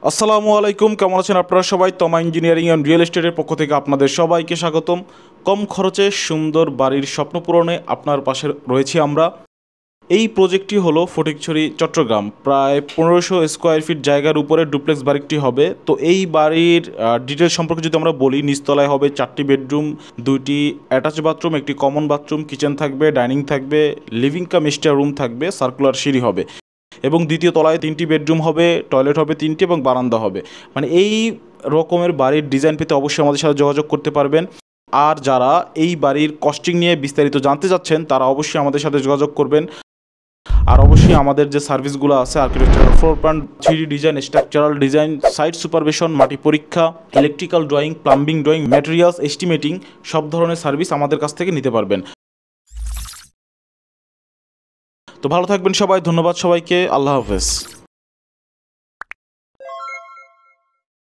আসসালামু আলাইকুম, কেমন আছেন আপনারা সবাই? তমা ইঞ্জিনিয়ারিং অ্যান্ড রিয়েল এস্টেটের পক্ষ থেকে আপনাদের সবাইকে স্বাগতম। কম খরচে সুন্দর বাড়ির স্বপ্ন পূরণে আপনার পাশে রয়েছি আমরা। এই প্রজেক্টটি হলো ফটিকছড়ি, চট্টগ্রাম। প্রায় 1500 স্কোয়ার ফিট জায়গার উপরে ডুপ্লেক্স বাড়িটি হবে। তো এই বাড়ির ডিটেলস সম্পর্কে যদি আমরা বলি, নিচতলায় হবে 4টি বেডরুম, 2টি অ্যাটাচ বাথরুম, একটি কমন বাথরুম, কিচেন থাকবে, ডাইনিং থাকবে, লিভিং কাম স্টার রুম থাকবে, সার্কুলার সিঁড়ি হবে এবং দ্বিতীয় তলায় 3টি বেডরুম হবে, টয়লেট হবে 3টি এবং বারান্দা হবে। মানে এই রকমের বাড়ির ডিজাইন পেতে অবশ্যই আমাদের সাথে যোগাযোগ করতে পারবেন। আর যারা এই বাড়ির কস্টিং নিয়ে বিস্তারিত জানতে চাচ্ছেন তারা অবশ্যই আমাদের সাথে যোগাযোগ করবেন। আর অবশ্যই আমাদের যে সার্ভিসগুলো আছে, architectural floor plan, 3D design, structural design, site supervision, মাটি পরীক্ষা, electrical drawing, plumbing drawing, materials estimating, সব ধরনের সার্ভিস আমাদের কাছ থেকে নিতে পারবেন। তো ভালো থাকবেন সবাই, ধন্যবাদ সবাইকে, আল্লাহ হাফেজ।